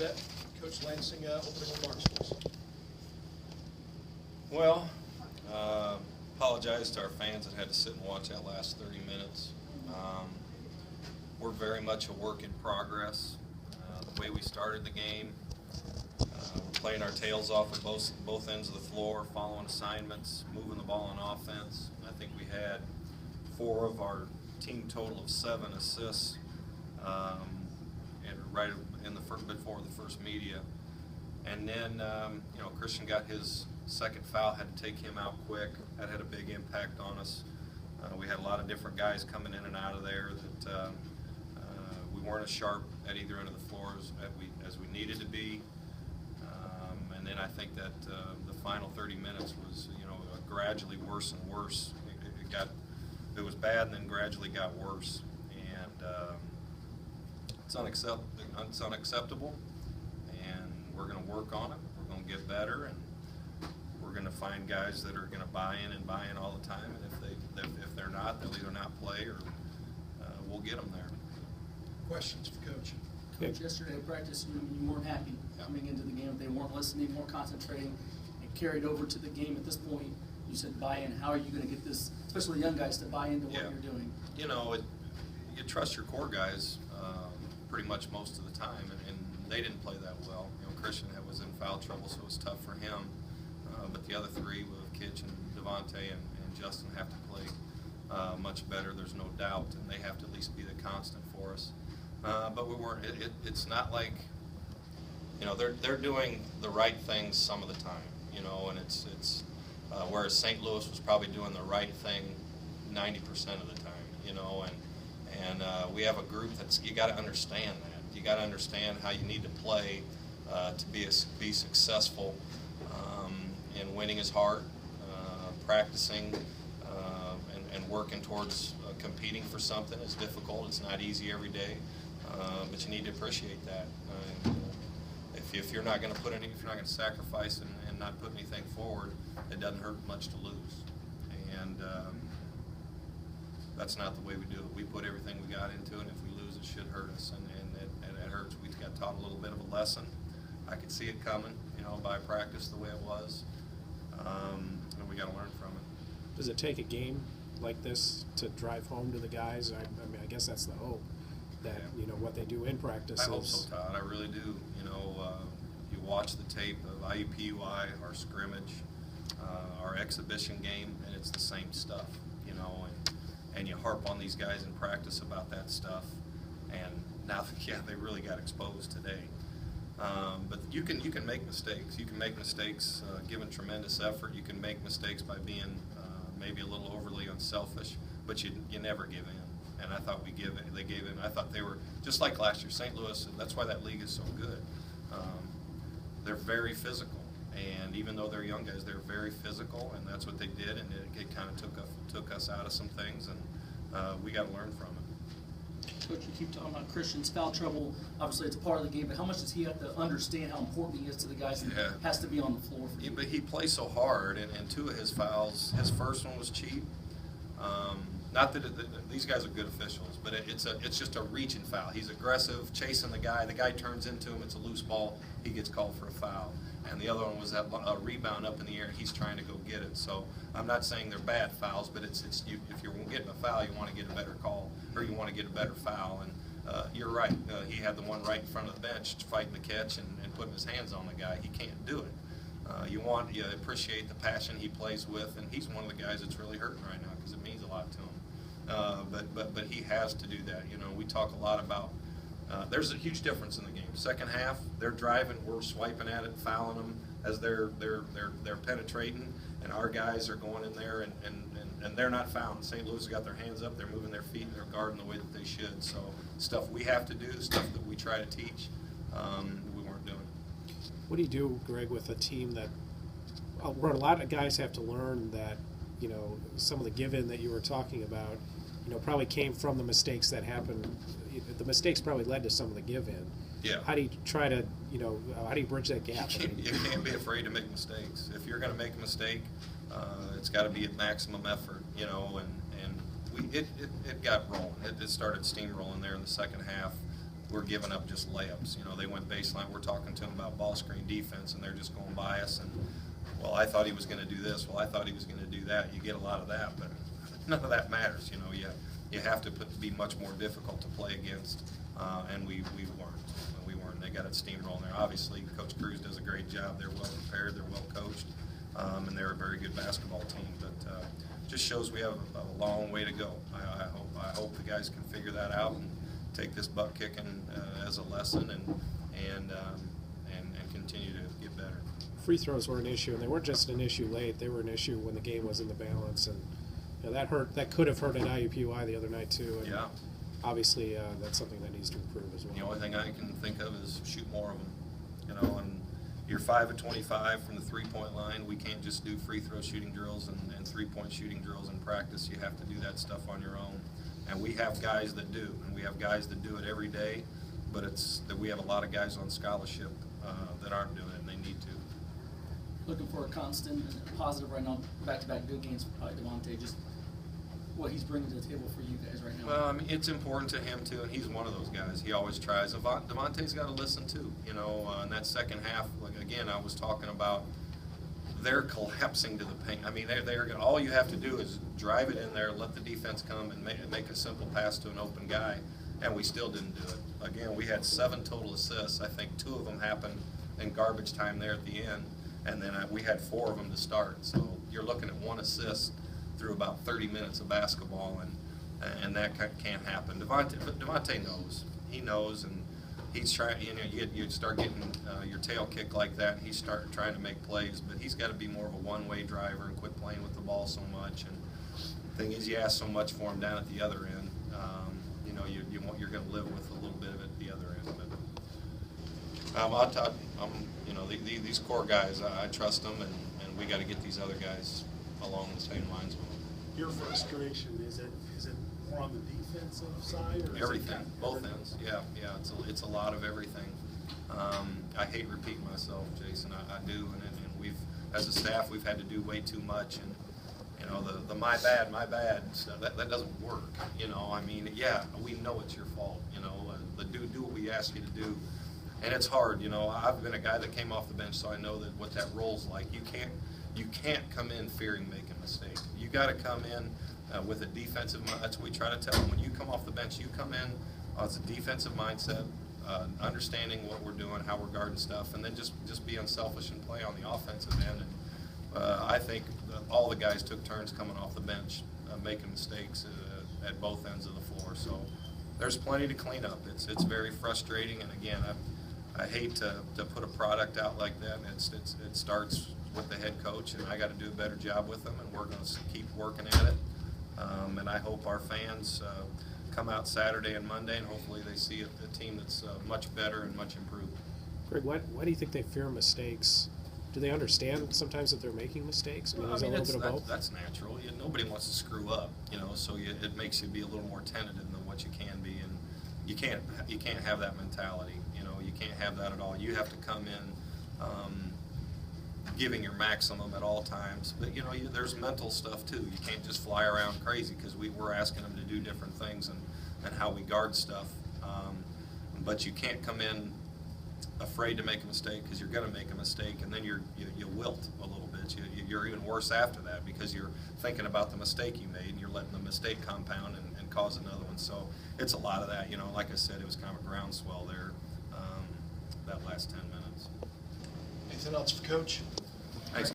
set. Coach Lansing, opening remarks, please. Well, apologize to our fans that had to sit and watch that last 30 minutes. We're very much a work in progress. The way we started the game, we're playing our tails off at both ends of the floor, following assignments, moving the ball on offense. I think we had 4 of our team total of 7 assists, and right in the first, before the first media. And then, Christian got his second foul, had to take him out quick. That had a big impact on us. We had a lot of different guys coming in and out of there that we weren't as sharp at either end of the floor as we needed to be. And then I think that the final 30 minutes was, gradually worse and worse. It was bad and then gradually got worse. And it's unacceptable. And we're going to work on it. We're going to get better, and we're going to find guys that are going to buy in all the time. And if they're not, they'll either not play or we'll get them there. Questions for Coach? Coach, yesterday at practice, you weren't happy coming into the game. They weren't listening, weren't concentrating. It carried over to the game. At this point, you said buy-in. How are you going to get this, especially young guys, to buy into what you're doing? You trust your core guys pretty much most of the time, and they didn't play that well. Christian was in foul trouble, so it was tough for him. But the other 3, with Kitch and Devontae and Justin, have to play much better. There's no doubt, and they have to at least be the constant for us. But we weren't. It's not like they're doing the right things some of the time, and it's whereas St. Louis was probably doing the right thing 90% of the time, and we have a group you got to understand that. You got to understand how you need to play to be successful, and winning is hard. Practicing and working towards competing for something is difficult. It's not easy every day, but you need to appreciate that. If you're not going to put any, if you're not going to sacrifice and not put anything forward, it doesn't hurt much to lose. And that's not the way we do it. We put everything we got into it. If we lose, it should hurt us, and it hurts. We got taught a little bit of a lesson. I could see it coming, by practice the way it was, and we got to learn from it. Does it take a game like this to drive home to the guys? I guess that's the hope, that what they do in practice. I hope so, Todd. I really do. You watch the tape of IUPUI, our scrimmage, our exhibition game, and it's the same stuff. And you harp on these guys in practice about that stuff, and now, they really got exposed today. But you can make mistakes. You can make mistakes given tremendous effort. You can make mistakes by being maybe a little overly unselfish, but you never give in. And I thought they gave in. I thought they were just like last year. St. Louis. That's why that league is so good. They're very physical, and even though they're young guys, they're very physical, and that's what they did. And it kind of took us out of some things, and we got to learn from it. Coach, you keep talking about Christian's foul trouble. Obviously, it's a part of the game, but how much does he have to understand how important he is to the guys and has to be on the floor for you? But he plays so hard, and 2 of his fouls, his first one was cheap. Not that these guys are good officials, but it's just a reaching foul. He's aggressive, chasing the guy. The guy turns into him. It's a loose ball. He gets called for a foul. And the other one was a rebound up in the air, and he's trying to go get it. So I'm not saying they're bad fouls, but if you're getting a foul, you want to get a better call, or you want to get a better foul. And you're right. He had the one right in front of the bench fighting the catch and putting his hands on the guy. He can't do it. You appreciate the passion he plays with, and he's one of the guys that's really hurting right now because it means a lot to him. But he has to do that. We talk a lot about. There's a huge difference in the game. Second half, they're driving, we're swiping at it, fouling them as they're penetrating, and our guys are going in there and they're not fouling. St. Louis has got their hands up, they're moving their feet, and they're guarding the way that they should. So stuff we have to do, stuff that we try to teach, we weren't doing. What do you do, Greg, with a team that where a lot of guys have to learn that some of the give-in that you were talking about, probably came from the mistakes that happened. The mistakes probably led to some of the give-in. Yeah. How do you try to, how do you bridge that gap? You can't be afraid to make mistakes. If you're going to make a mistake, it's got to be at maximum effort, and it got rolling. It started steamrolling there in the second half. we're giving up just layups. You know, they went baseline. We're talking to them about ball screen defense, and they're just going by us. And, well, I thought he was going to do this. Well, I thought he was going to do that. You get a lot of that, but none of that matters. You know, you have to be much more difficult to play against, and we weren't. We weren't. They got it steamrolling there. Obviously, Coach Cruz does a great job. They're well prepared. They're well coached, and they're a very good basketball team. But just shows we have a long way to go. I hope the guys can figure that out and take this butt kicking as a lesson and continue to get better. Free throws were an issue, and they weren't just an issue late. They were an issue when the game was in the balance, and you know, that hurt. That could have hurt at IUPUI the other night too. And yeah. Obviously, that's something that needs to improve as well. The only thing I can think of is shoot more of them. You know, and you're 5 of 25 from the three-point line. We can't just do free throw shooting drills and three-point shooting drills in practice. You have to do that stuff on your own. And we have guys that do, and we have guys that do it every day. But it's that we have a lot of guys on scholarship that aren't doing it, and they need to. Looking for a constant and positive right now, back-to-back good games for probably Devontae, just what he's bringing to the table for you guys right now. Well, I mean, it's important to him too, and he's one of those guys. He always tries. Devontae's got to listen too. You know, in that second half, like again, I was talking about, they're collapsing to the paint. I mean, they're all you have to do is drive it in there, let the defense come and make a simple pass to an open guy, and we still didn't do it. Again, we had 7 total assists. I think 2 of them happened in garbage time there at the end, and then we had 4 of them to start. So you're looking at 1 assist through about 30 minutes of basketball, and that can't happen. Devontae knows. He knows, and he's trying. You know, you start getting your tail kicked like that, and he's trying to make plays. But he's got to be more of a one-way driver and quit playing with the ball so much. And the thing is, you ask so much for him down at the other end. You know, you're going to live with a little bit of it at the other end. But you know, these core guys, I trust them, and we got to get these other guys along the same lines with them. Your frustration, is it more on the defensive side? Or everything, both ends. Yeah, it's a lot of everything. I hate repeating myself, Jason. I do, and we've, as a staff, we've had to do way too much, and you know, the my bad stuff, that doesn't work. You know, I mean, yeah, we know it's your fault. You know, do what we ask you to do, and it's hard. You know, I've been a guy that came off the bench, so I know that what that role's like. You can't come in fearing making a mistake. You got to come in with a defensive mind. That's what we try to tell them. When you come off the bench, you come in as a defensive mindset, understanding what we're doing, how we're guarding stuff, and then just be unselfish and play on the offensive end. And I think all the guys took turns coming off the bench, making mistakes at both ends of the floor. So there's plenty to clean up. It's very frustrating, and again, I hate to put a product out like that. It starts with the head coach, and I got to do a better job with them, and we're going to keep working at it. And I hope our fans come out Saturday and Monday, and hopefully they see a team that's much better and much improved. Greg, why do you think they fear mistakes? Do they understand sometimes that they're making mistakes? I mean, is it a little bit of both? That's natural. Nobody wants to screw up, you know. So it makes you be a little more tentative than what you can be, and you can't have that mentality. You know, you can't have that at all. You have to come in giving your maximum at all times. But you know, there's mental stuff too. You can't just fly around crazy, because we're asking them to do different things and how we guard stuff. But you can't come in afraid to make a mistake, because you're going to make a mistake, and then you wilt a little bit. You're even worse after that, because you're thinking about the mistake you made, and you're letting the mistake compound and cause another one. So it's a lot of that. You know, like I said, it was kind of a groundswell there that last 10 minutes. Anything else for Coach?